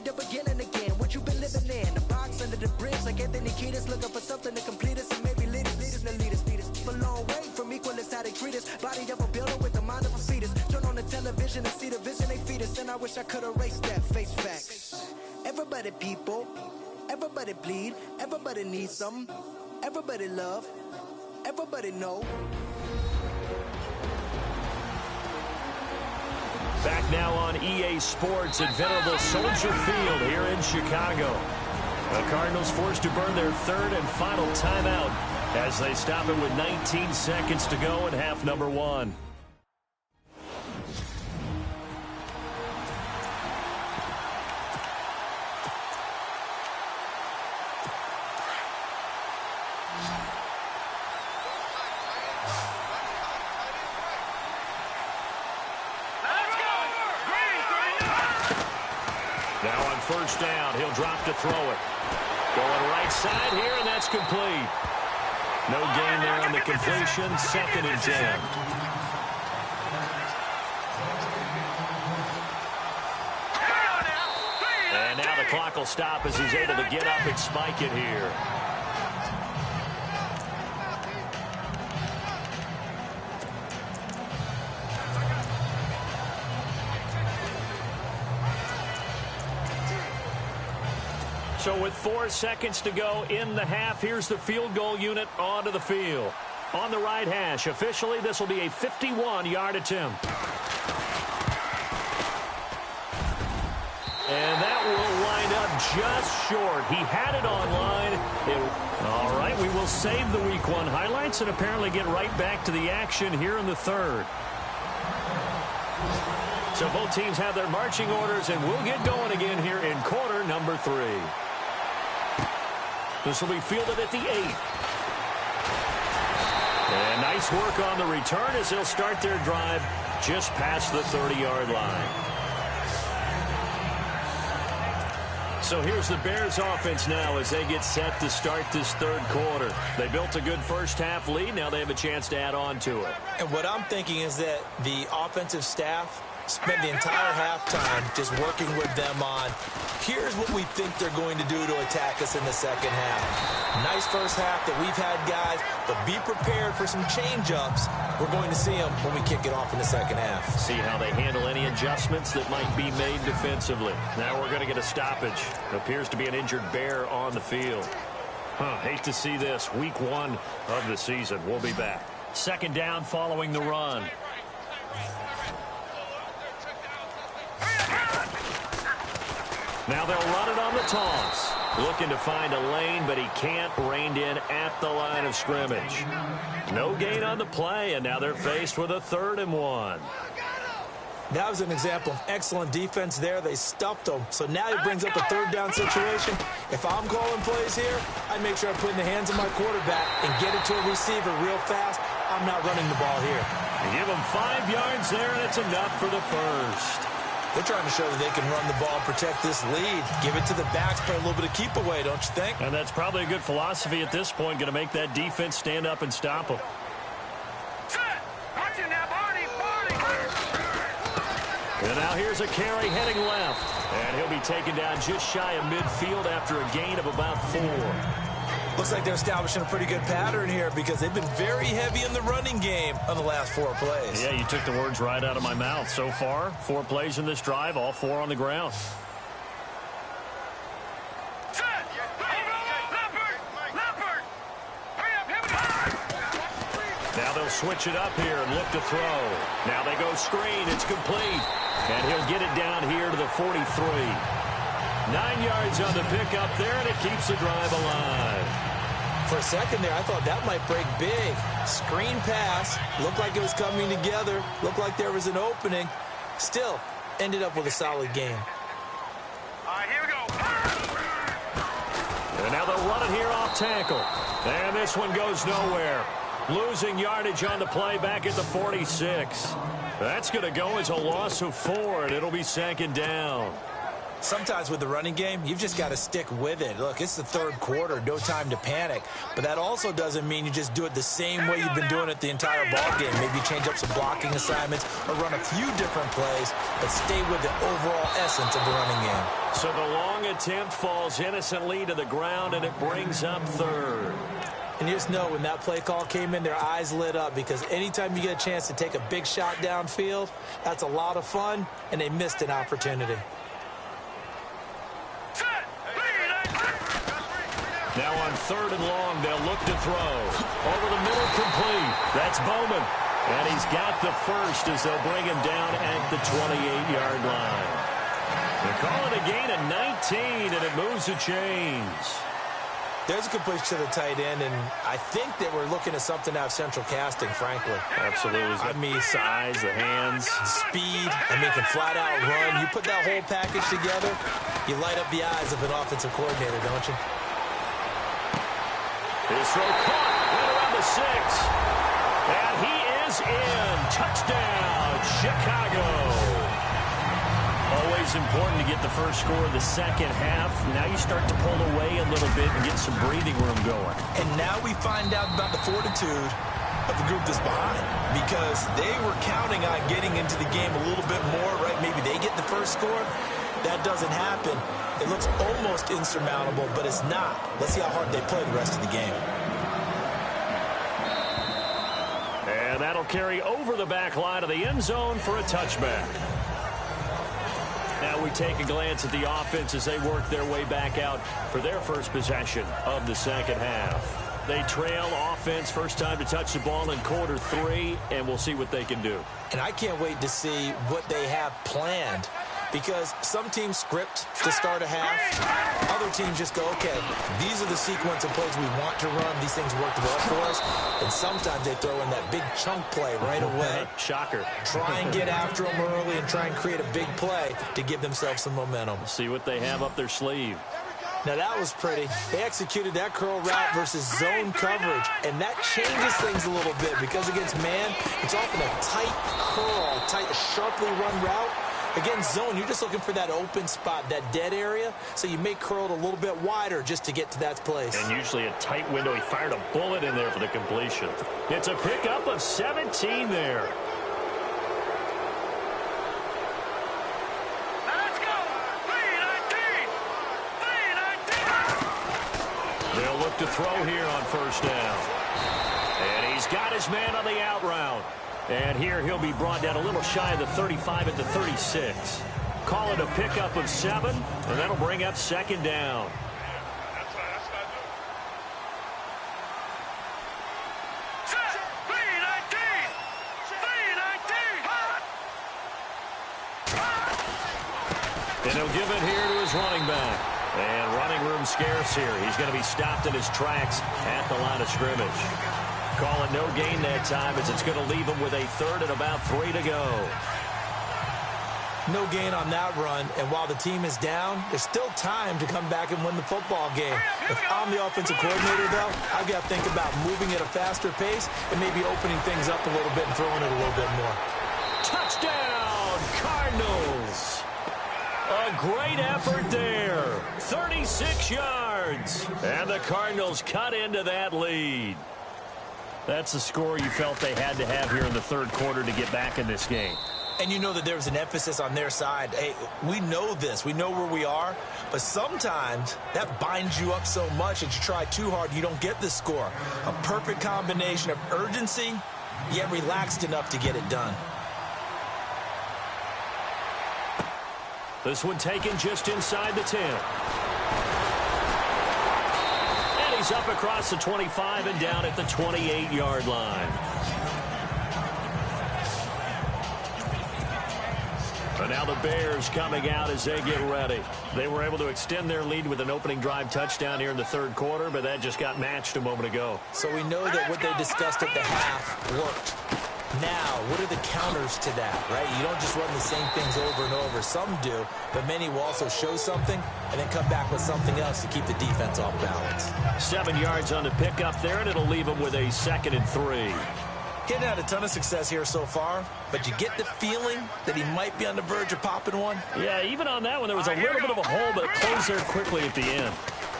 the beginning again. What you been living in? The box under the bridge, like Anthony Kiedis, looking for something to complete us and maybe lead us. A long way from equal is how they treat us. Body of a builder with the mind of a fetus. Turn on the television and see the vision they feed us, and I wish I could erase that. Face facts. Everybody people, everybody bleed, everybody needs something, everybody love, everybody know. Back now on EA Sports at venerable Soldier Field here in Chicago. The Cardinals forced to burn their third and final timeout as they stop it with 19 seconds to go in half number one. Now on first down, he'll drop to throw it. Going right side here, and that's complete. No gain there on the completion. 2nd and 10. And now the clock will stop as he's able to get up and spike it here. So with 4 seconds to go in the half, here's the field goal unit onto the field. On the right hash, officially, this will be a 51-yard attempt. And that will wind up just short. He had it online. All right, we will save the Week 1 highlights and apparently get right back to the action here in the third. So both teams have their marching orders, and we'll get going again here in quarter number 3. This will be fielded at the 8. And nice work on the return as they'll start their drive just past the 30-yard line. So here's the Bears offense now as they get set to start this third quarter. They built a good first-half lead. Now they have a chance to add on to it. And what I'm thinking is that the offensive staff spent the entire halftime just working with them on, here's what we think they're going to do to attack us in the second half. Nice first half that we've had, guys, but be prepared for some change-ups. We're going to see them when we kick it off in the second half. See how they handle any adjustments that might be made defensively. Now we're going to get a stoppage. It appears to be an injured Bear on the field. Hate to see this. Week 1 of the season. We'll be back. 2nd down following the run. Now they'll run it on the toss. Looking to find a lane, but he can't. Reined in at the line of scrimmage. No gain on the play, and now they're faced with a 3rd and 1. That was an example of excellent defense there. They stuffed them. So now he brings up a 3rd down situation. If I'm calling plays here, I make sure I put in the hands of my quarterback and get it to a receiver real fast. I'm not running the ball here. They give him 5 yards there, and it's enough for the first. They're trying to show that they can run the ball and protect this lead. Give it to the backs, play a little bit of keep away, don't you think? And that's probably a good philosophy at this point, going to make that defense stand up and stop them. And now here's a carry heading left. And he'll be taken down just shy of midfield after a gain of about 4. Looks like they're establishing a pretty good pattern here because they've been very heavy in the running game on the last 4 plays. Yeah, you took the words right out of my mouth. So far, 4 plays in this drive, all 4 on the ground. Now they'll switch it up here and look to throw. Now they go screen. It's complete. And he'll get it down here to the 43. 9 yards on the pickup there, and it keeps the drive alive. For a second there, I thought that might break big. Screen pass. Looked like it was coming together. Looked like there was an opening. Still, ended up with a solid game. All right, here we go. And now they'll run it here off tackle. And this one goes nowhere. Losing yardage on the play back at the 46. That's going to go as a loss of 4, and it'll be 2nd down. Sometimes with the running game, you've just got to stick with it. Look, it's the third quarter, no time to panic. But that also doesn't mean you just do it the same way you've been doing it the entire ball game. Maybe change up some blocking assignments or run a few different plays, but stay with the overall essence of the running game. So the long attempt falls innocently to the ground, and it brings up third. And you just know when that play call came in, their eyes lit up, because anytime you get a chance to take a big shot downfield, that's a lot of fun, and they missed an opportunity. Now on third and long, they'll look to throw. Over the middle, complete. That's Bowman. And he's got the first as they'll bring him down at the 28-yard line. They call it a gain of 19, and it moves the chains. There's a completion to the tight end, and I think that we're looking at something out of central casting, frankly. Absolutely. I mean, size, the hands. Speed. I mean, can flat out run. You put that whole package together, you light up the eyes of an offensive coordinator, don't you? His throw caught right around the 6. And he is in. Touchdown, Chicago. Always important to get the first score of the second half. Now you start to pull away a little bit and get some breathing room going. And now we find out about the fortitude of the group that's behind, because they were counting on getting into the game a little bit more, right? Maybe they get the first score. That doesn't happen. It looks almost insurmountable, but it's not. Let's see how hard they play the rest of the game. And that'll carry over the back line of the end zone for a touchback. Now we take a glance at the offense as they work their way back out for their first possession of the second half. They trail offense, first time to touch the ball in quarter 3, and we'll see what they can do. And I can't wait to see what they have planned, because some teams script to start a half. Other teams just go, okay, these are the sequence of plays we want to run. These things worked well for us. And sometimes they throw in that big chunk play right away. Shocker. Try and get after them early and try and create a big play to give themselves some momentum. See what they have up their sleeve. Now, that was pretty. They executed that curl route versus zone coverage, and that changes things a little bit, because against man, it's often a tight curl, tight, sharply run route. Against zone, you're just looking for that open spot, that dead area, so you may curl it a little bit wider just to get to that place. And usually a tight window. He fired a bullet in there for the completion. It's a pickup of 17 there. Let's go! 3-19! 3-19! They'll look to throw here on first down. And he's got his man on the out route. And here he'll be brought down a little shy of the 35 at the 36. Call it a pickup of 7, and that'll bring up second down. And he'll give it here to his running back. And running room scarce here. He's going to be stopped in his tracks at the line of scrimmage. Call it no gain that time, as it's going to leave him with a third and about 3 to go. No gain on that run, and while the team is down, there's still time to come back and win the football game. If I'm the offensive coordinator, though, I've got to think about moving at a faster pace and maybe opening things up a little bit and throwing it a little bit more. Touchdown, Cardinals! A great effort there. 36 yards. And the Cardinals cut into that lead. That's the score you felt they had to have here in the third quarter to get back in this game. And you know that there was an emphasis on their side. Hey, we know this. We know where we are. But sometimes that binds you up so much that you try too hard, you don't get the score. A perfect combination of urgency, yet relaxed enough to get it done. This one taken just inside the 10. And he's up across the 25 and down at the 28-yard line. And now the Bears coming out as they get ready. They were able to extend their lead with an opening drive touchdown here in the third quarter, but that just got matched a moment ago. So we know that what they discussed at the half worked. Now, what are the counters to that, right? You don't just run the same things over and over. Some do, but many will also show something and then come back with something else to keep the defense off balance. 7 yards on the pickup there, and it'll leave them with a 2nd and 3. He hasn't had a ton of success here so far, but you get the feeling that he might be on the verge of popping one. Yeah, even on that one, there was a little bit of a hole, but it closed there quickly at the end.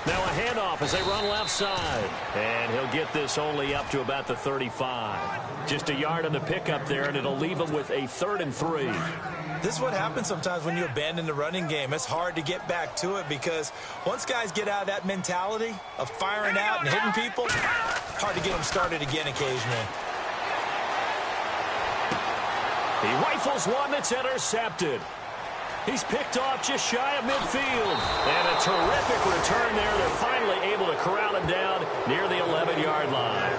Now a handoff as they run left side. And he'll get this only up to about the 35. Just a yard on the pickup there, and it'll leave him with a 3rd and 3. This is what happens sometimes when you abandon the running game. It's hard to get back to it because once guys get out of that mentality of firing out and hitting people, hard to get them started again occasionally. He rifles one that's intercepted. He's picked off just shy of midfield. And a terrific return there. They're finally able to corral him down near the 11-yard line.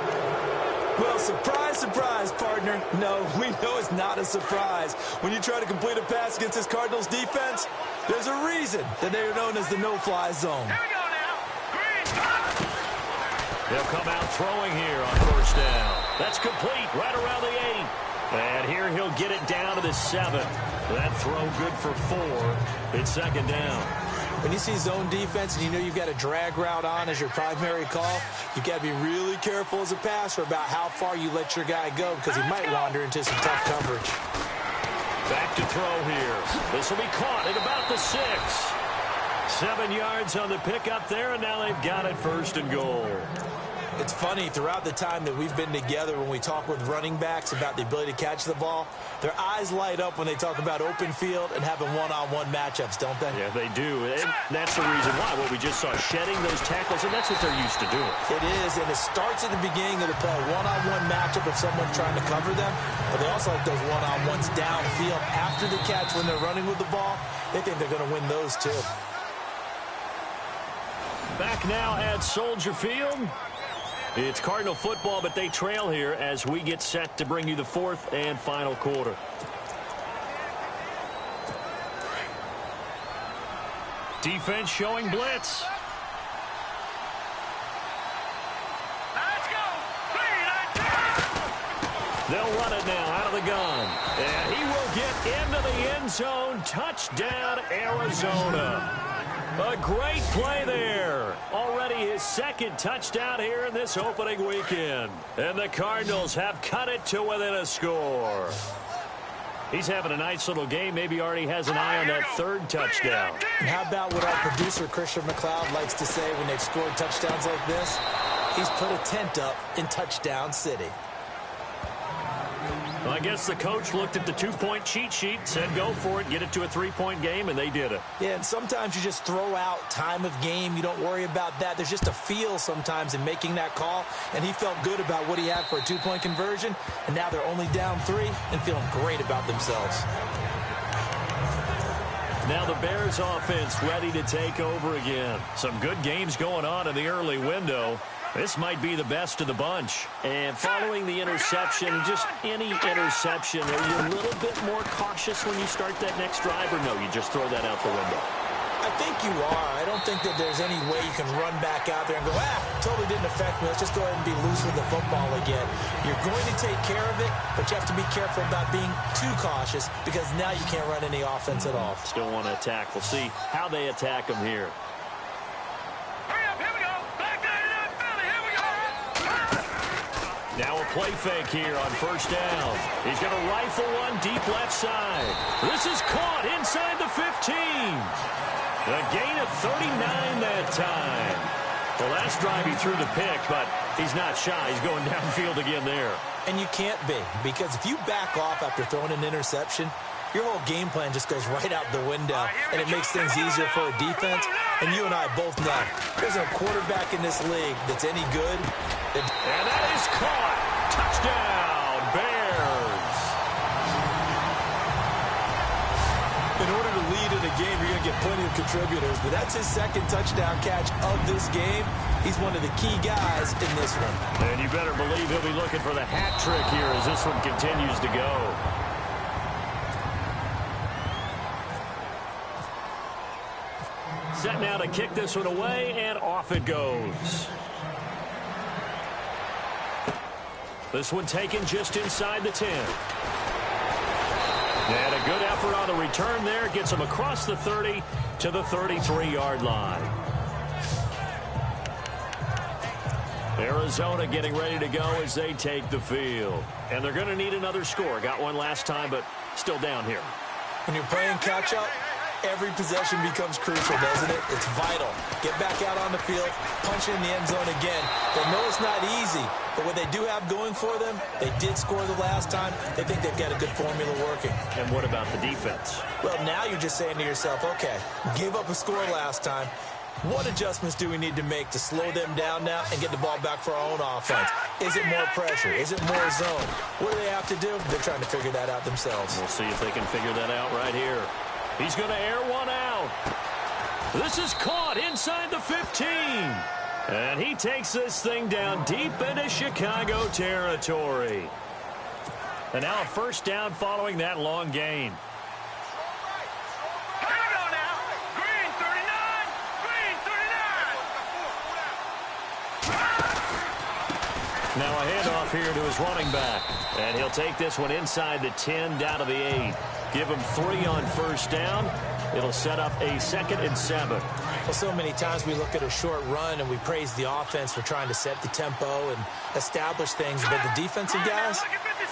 Well, surprise, surprise, partner. No, we know it's not a surprise. When you try to complete a pass against this Cardinals defense, there's a reason that they are known as the no-fly zone. Here we go now. They'll come out throwing here on 1st down. That's complete right around the 8. And here he'll get it down to the 7. That throw good for 4. It's 2nd down. When you see zone defense and you know you've got a drag route on as your primary call, you've got to be really careful as a passer about how far you let your guy go because he might wander into some tough coverage. Back to throw here. This will be caught at about the 6. 7 yards on the pickup there, and now they've got it 1st and goal. It's funny, throughout the time that we've been together, when we talk with running backs about the ability to catch the ball, their eyes light up when they talk about open field and having one-on-one matchups, don't they? Yeah, they do. And that's the reason why. What we just saw, shedding those tackles, and that's what they're used to doing. It is, and it starts at the beginning of the play. One-on-one matchup if someone's trying to cover them, but they also like those one-on-ones downfield after the catch when they're running with the ball. They think they're going to win those too. Back now at Soldier Field. It's Cardinal football, but they trail here as we get set to bring you the 4th and final quarter. Defense showing blitz. Let's go. 3, 19. They'll run it now out of the gun. And he will get into the end zone. Touchdown, Arizona. A great play there. Already his 2nd touchdown here in this opening weekend. And the Cardinals have cut it to within a score. He's having a nice little game. Maybe already has an eye on that 3rd touchdown. And how about what our producer, Christian McLeod, likes to say when they've scored touchdowns like this? He's put a tent up in Touchdown City. Well, I guess the coach looked at the 2-point cheat sheet, said go for it, get it to a 3-point game, and they did it. Yeah, and sometimes you just throw out time of game. You don't worry about that. There's just a feel sometimes in making that call, and he felt good about what he had for a 2-point conversion, and now they're only down 3 and feeling great about themselves. Now the Bears offense ready to take over again. Some good games going on in the early window. This might be the best of the bunch. And following the interception, just any interception, are you a little bit more cautious when you start that next drive, or no, you just throw that out the window? I think you are. I don't think that there's any way you can run back out there and go, totally didn't affect me. Let's just go ahead and be loose with the football again. You're going to take care of it, but you have to be careful about being too cautious because now you can't run any offense at all. Still want to attack. We'll see how they attack them here. Hurry up. Here we go. Back there in Philly. Here we go. Now a play fake here on 1st down. He's going to rifle one deep left side. This is caught inside the 15. A gain of 39 that time. The last drive he threw the pick, but he's not shy. He's going downfield again there. And you can't be, because if you back off after throwing an interception, your whole game plan just goes right out the window, and it makes things easier for a defense. And you and I both know there's a quarterback in this league that's any good. And that is caught. Touchdown, Bears. In order to lead in a game, you're going to get plenty of contributors, but that's his 2nd touchdown catch of this game. He's one of the key guys in this one. And you better believe he'll be looking for the hat trick here as this one continues to go. Set now to kick this one away, and off it goes. This one taken just inside the 10. And a good effort on the return there. Gets him across the 30 to the 33-yard line. Arizona getting ready to go as they take the field. And they're going to need another score. Got one last time, but still down here. When you're playing catch-up, every possession becomes crucial, doesn't it? It's vital. Get back out on the field, punch in the end zone again. They know it's not easy, but what they do have going for them, they did score the last time. They think they've got a good formula working. And what about the defense? Well, now you're just saying to yourself, okay, gave up a score last time. What adjustments do we need to make to slow them down now and get the ball back for our own offense? Is it more pressure? Is it more zone? What do they have to do? They're trying to figure that out themselves. We'll see if they can figure that out right here. He's going to air one out. This is caught inside the 15. And he takes this thing down deep into Chicago territory. And now a first down following that long gain. Now a handoff here to his running back. And he'll take this one inside the 10 down to the 8. Give him 3 on first down. It'll set up a 2nd and 7. Well, so many times we look at a short run and we praise the offense for trying to set the tempo and establish things. But the defensive guys,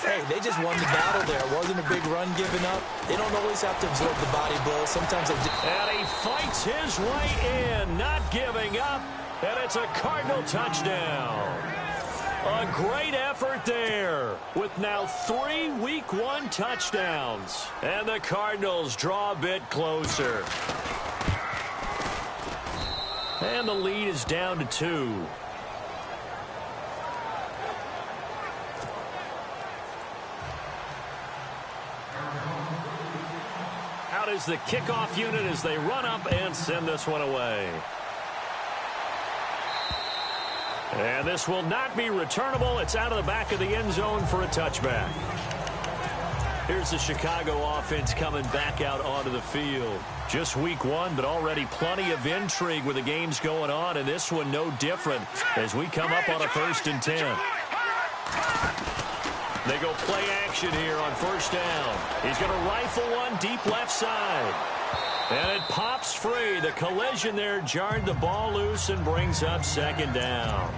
hey, they just won the battle there. It wasn't a big run given up. They don't always have to absorb the body blows. Sometimes they just... And he fights his way in, not giving up. And it's a Cardinal touchdown. A great effort there with now 3 Week 1 touchdowns. And the Cardinals draw a bit closer. And the lead is down to 2. Out is the kickoff unit as they run up and send this one away. And this will not be returnable. It's out of the back of the end zone for a touchback. Here's the Chicago offense coming back out onto the field. Just Week 1, but already plenty of intrigue with the games going on, and this one no different as we come up on a 1st and 10. They go play action here on first down. He's going to rifle one deep left side. And it pops free. The collision there jarred the ball loose and brings up 2nd down.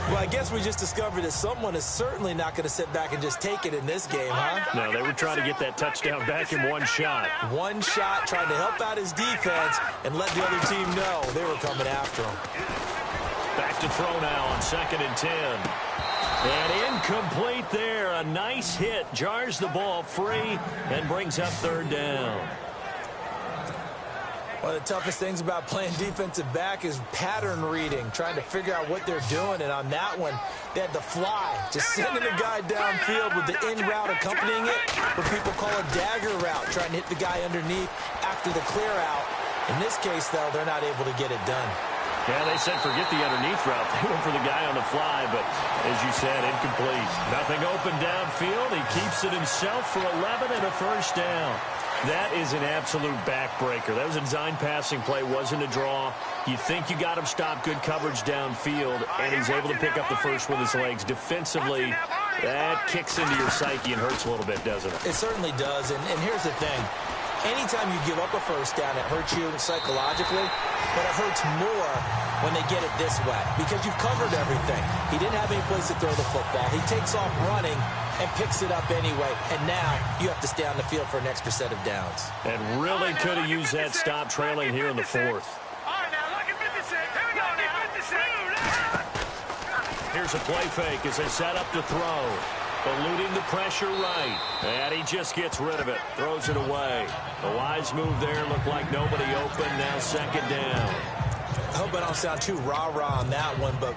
Well, I guess we just discovered that someone is certainly not going to sit back and just take it in this game, huh? No, they were trying to get that touchdown back in one shot. One shot, trying to help out his defense and let the other team know they were coming after him. Back to throw now on 2nd and 10. And incomplete there. A nice hit. Jars the ball free and brings up 3rd down. One of the toughest things about playing defensive back is pattern reading, trying to figure out what they're doing. And on that one, they had the fly, just sending a guy downfield with the in route accompanying it, what people call a dagger route, trying to hit the guy underneath after the clear out. In this case, though, they're not able to get it done. Yeah, they said forget the underneath route. They went for the guy on the fly, but as you said, incomplete. Nothing open downfield. He keeps it himself for 11 and a first down. That is an absolute backbreaker. That was a design passing play, wasn't a draw. You think you got him stopped, good coverage downfield, and he's able to pick up the first with his legs. Defensively, that kicks into your psyche and hurts a little bit, doesn't it? It certainly does, and here's the thing. Anytime you give up a first down, it hurts you psychologically, but it hurts more when they get it this way because you've covered everything. He didn't have any place to throw the football. He takes off running and picks it up anyway, and now you have to stay on the field for an extra set of downs. And really could have used that stop trailing here in the 4th. Here's a play fake as they set up to throw. Eluding the pressure right. And he just gets rid of it. Throws it away. A wise move there. Looked like nobody open. Now 2nd down. I hope I don't sound too rah-rah on that one, but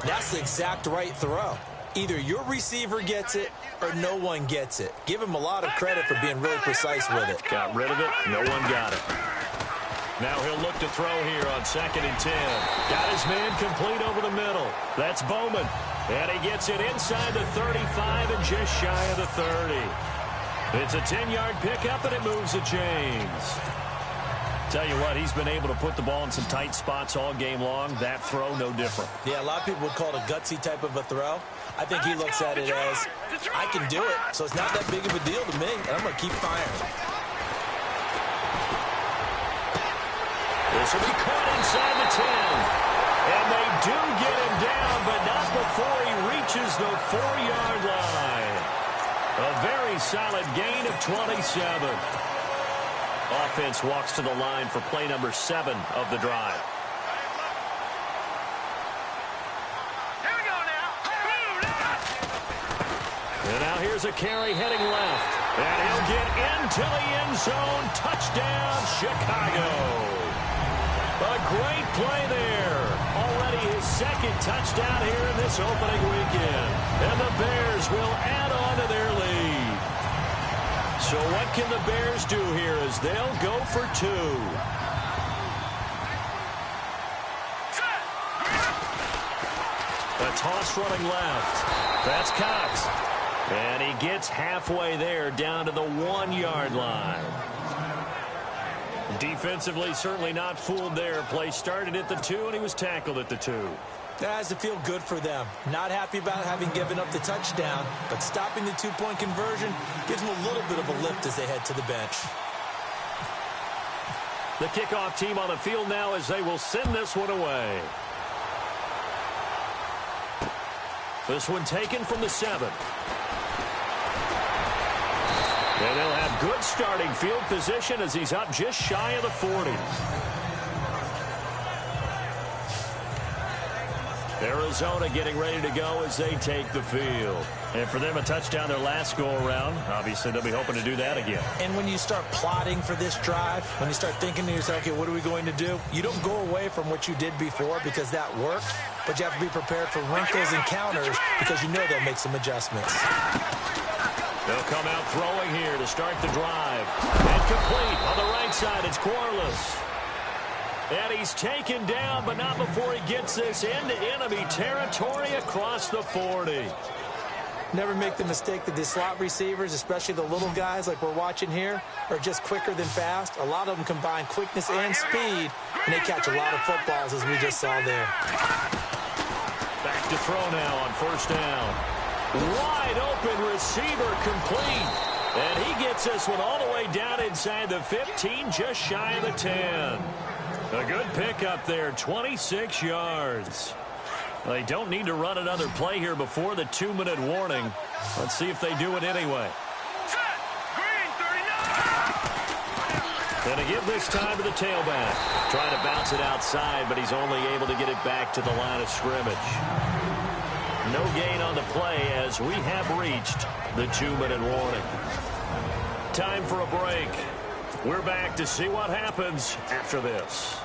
that's the exact right throw. Either your receiver gets it or no one gets it. Give him a lot of credit for being really precise with it. Got rid of it. No one got it. Now he'll look to throw here on 2nd and 10. Got his man complete over the middle. That's Bowman. And he gets it inside the 35 and just shy of the 30. It's a 10-yard pickup, and it moves the chains. Tell you what, he's been able to put the ball in some tight spots all game long. That throw, no different. Yeah, a lot of people would call it a gutsy type of a throw. I think he looks at it as, I can do it, so it's not that big of a deal to me, and I'm going to keep firing. This will be caught inside the 10. And they do get him down, but not before he reaches the 4-yard line. A very solid gain of 27. Offense walks to the line for play number 7 of the drive. Here we go now. And now here's a carry heading left. And he'll get into the end zone. Touchdown, Chicago. A great play there. Already his second touchdown here in this opening weekend. And the Bears will add on to their lead. So what can the Bears do here as they'll go for 2? A toss running left. That's Cox. And he gets halfway there down to the 1-yard line. Defensively, certainly not fooled there. Play started at the 2, and he was tackled at the 2. That has to feel good for them. Not happy about having given up the touchdown, but stopping the 2-point conversion gives them a little bit of a lift as they head to the bench. The kickoff team on the field now as they will send this one away. This one taken from the 7. And they'll have good starting field position as he's up just shy of the 40. Arizona getting ready to go as they take the field. And for them, a touchdown their last go-around. Obviously, they'll be hoping to do that again. And when you start plotting for this drive, when you start thinking to yourself, okay, what are we going to do? You don't go away from what you did before because that worked, but you have to be prepared for wrinkles and counters because you know they'll make some adjustments. They'll come out throwing here to start the drive. And complete on the right side. It's Corliss. And he's taken down, but not before he gets this into enemy territory across the 40. Never make the mistake that the slot receivers, especially the little guys like we're watching here, are just quicker than fast. A lot of them combine quickness and speed, and they catch a lot of footballs, as we just saw there. Back to throw now on first down. Wide open receiver complete. And he gets this one all the way down inside the 15, just shy of the 10. A good pickup there, 26 yards. They don't need to run another play here before the 2-minute warning. Let's see if they do it anyway. And to give this time to the tailback. Trying to bounce it outside, but he's only able to get it back to the line of scrimmage. No gain on the play as we have reached the 2-minute warning. Time for a break. We're back to see what happens after this.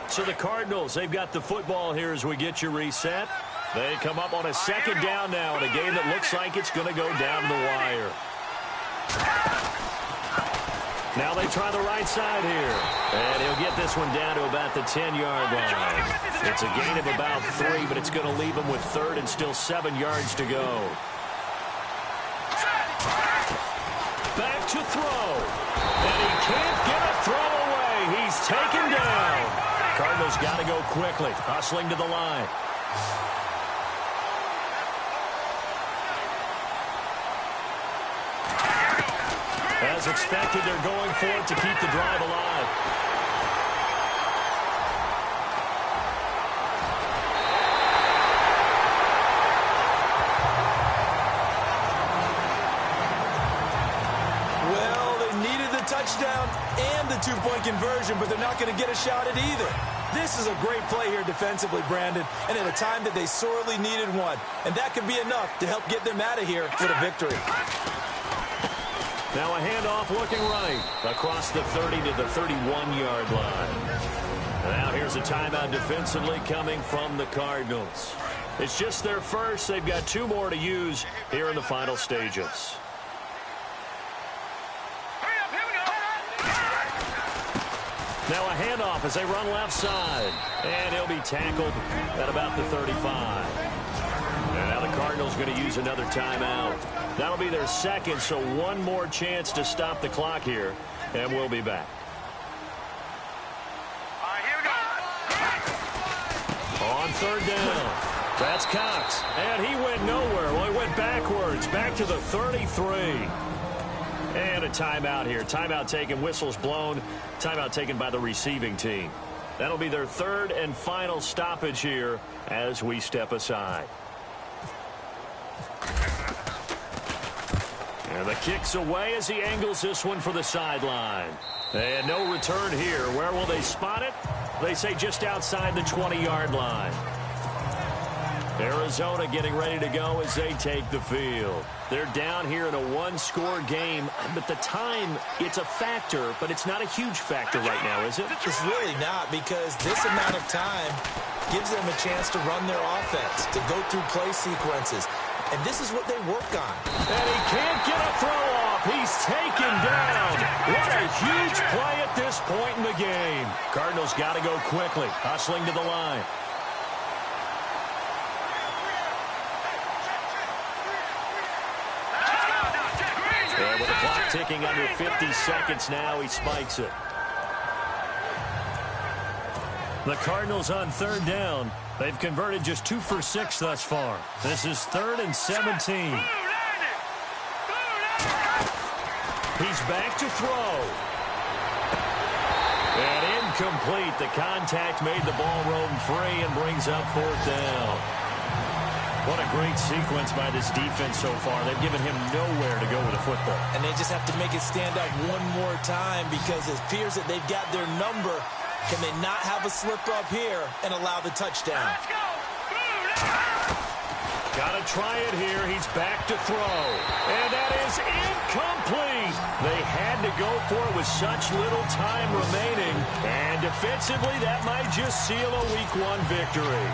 So the Cardinals, they've got the football here as we get you reset. They come up on a second down now in a game that looks like it's going to go down the wire. Now they try the right side here. And he'll get this one down to about the 10-yard line. It's a gain of about 3, but it's going to leave him with 3rd and still 7 yards to go. Back to throw. And he can't get a throw away. He's taken down. Cardinals got to go quickly, hustling to the line. As expected, they're going for it to keep the drive alive. Well, they needed the touchdown and the 2-point conversion, but they're not going to get a shot at either. This is a great play here defensively, Brandon, and at a time that they sorely needed one. And that could be enough to help get them out of here with a victory. Now a handoff looking right across the 30 to the 31-yard line. Now here's a timeout defensively coming from the Cardinals. It's just their first. They've got 2 more to use here in the final stages. Now a handoff as they run left side. And he'll be tackled at about the 35. And now the Cardinals going to use another timeout. That'll be their second, so one more chance to stop the clock here. And we'll be back. All right, here we go. On third down. That's Cox. And he went nowhere. Well, he went backwards. Back to the 33. And a timeout here. Timeout taken, whistles blown. Timeout taken by the receiving team. That'll be their third and final stoppage here as we step aside. And the kick's away as he angles this one for the sideline. And no return here. Where will they spot it? They say just outside the 20-yard line. Arizona getting ready to go as they take the field. They're down here in a one-score game, but the time, it's a factor, but it's not a huge factor right now, is it? It's really not, because this amount of time gives them a chance to run their offense, to go through play sequences. And this is what they work on. And he can't get a throw off. He's taken down. What a huge play at this point in the game. Cardinals got to go quickly, hustling to the line. And with the clock ticking under 50 seconds now, he spikes it. The Cardinals on third down. They've converted just 2 for 6 thus far. This is 3rd and 17. He's back to throw. And incomplete. The contact made the ball roam free and brings up 4th down. What a great sequence by this defense so far. They've given him nowhere to go with the football. And they just have to make it stand up one more time, because it appears that they've got their number. Can they not have a slip up here and allow the touchdown? Got to try it here. He's back to throw. And that is incomplete. They had to go for it with such little time remaining. And defensively, that might just seal a Week 1 victory.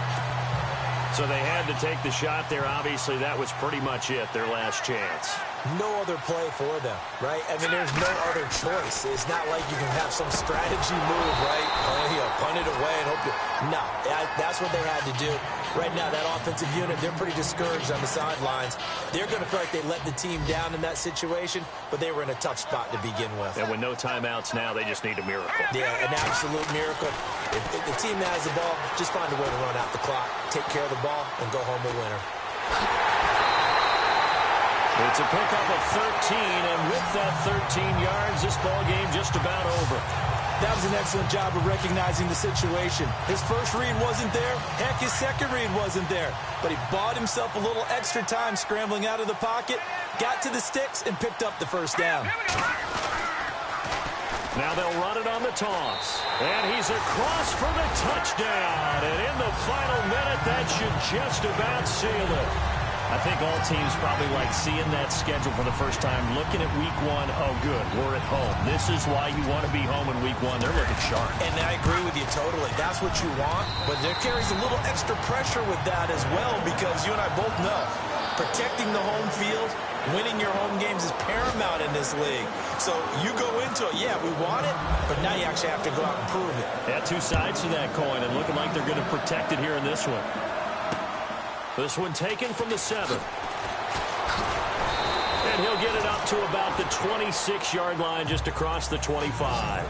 So they had to take the shot there. Obviously, that was pretty much it, their last chance. No other play for them, right? I mean, there's no other choice. It's not like you can have some strategy move, right? Punt it away and hope you... No, that's what they had to do. Right now, that offensive unit, they're pretty discouraged on the sidelines. They're going to feel like they let the team down in that situation, but they were in a tough spot to begin with. And with no timeouts now, they just need a miracle. Yeah, an absolute miracle. If the team that has the ball, just find a way to run out the clock, take care of the ball, and go home a winner. It's a pickup of 13, and with that 13 yards, this ball game just about over. That was an excellent job of recognizing the situation. His first read wasn't there. Heck, his second read wasn't there. But he bought himself a little extra time scrambling out of the pocket, got to the sticks, and picked up the first down. Now they'll run it on the toss. And he's across for the touchdown. And in the final minute, that should just about seal it. I think all teams probably like seeing that schedule for the first time, looking at Week 1. Oh, good, we're at home. This is why you want to be home in Week 1. They're looking sharp. And I agree with you totally. That's what you want. But there carries a little extra pressure with that as well, because you and I both know protecting the home field, winning your home games is paramount in this league. So you go into it, yeah, we want it, but now you actually have to go out and prove it. Yeah, two sides to that coin, and looking like they're going to protect it here in this one. This one taken from the 7. And he'll get it up to about the 26-yard line, just across the 25.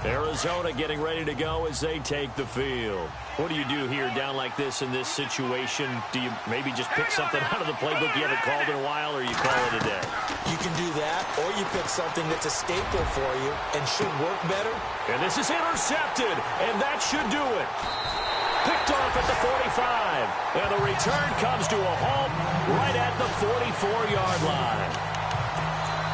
Arizona getting ready to go as they take the field. What do you do here down like this in this situation? Do you maybe just pick something out of the playbook you haven't called in a while, or you call it a day? You can do that, or you pick something that's a staple for you and should work better. And this is intercepted, and that should do it. Picked off at the 45. And the return comes to a halt right at the 44-yard line.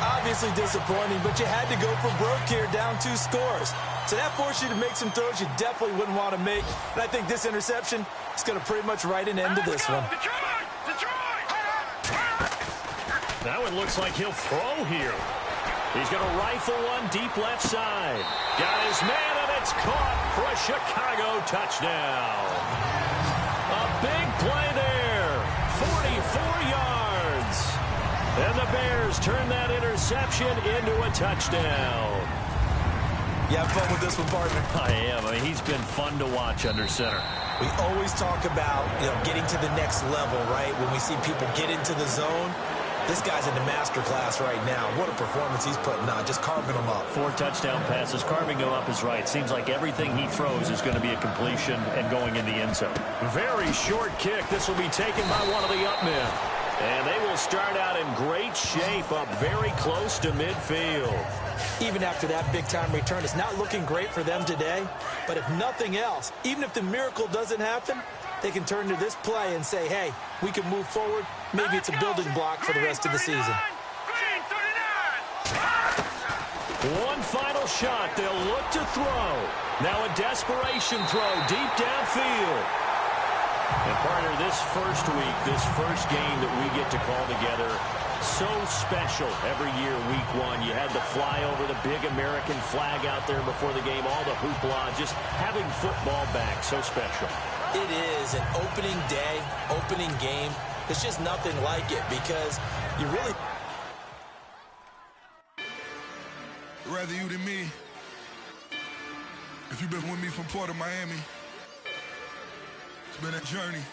Obviously disappointing, but you had to go for broke here, down 2 scores. So that forced you to make some throws you definitely wouldn't want to make. And I think this interception is going to pretty much write an end to this one. That one looks like he'll throw here. He's going to rifle one deep left side. Got his man, and it's caught for a Chicago touchdown. A big play there. 44 yards. And the Bears turn that interception into a touchdown. You have fun with this one, partner? I am. I mean, he's been fun to watch under center. We always talk about, getting to the next level, right? When we see people get into the zone. This guy's in the master class right now. What a performance he's putting on, just carving them up. 4 touchdown passes. Carving them up is right. Seems like everything he throws is going to be a completion and going in the end zone. Very short kick. This will be taken by one of the up men. And they will start out in great shape, up very close to midfield. Even after that big-time return, it's not looking great for them today. But if nothing else, even if the miracle doesn't happen, they can turn to this play and say, hey, we can move forward. Maybe it's a building block for the rest of the season. One final shot. They'll look to throw. Now a desperation throw deep downfield. And partner, this first week, this first game that we get to call together, so special every year, week one. You had the flyover, the big American flag out there before the game, all the hoopla, just having football back, so special. It is an opening day, opening game. It's just nothing like it because you really... Rather you than me. If you've been with me from Port of Miami, it's been a journey.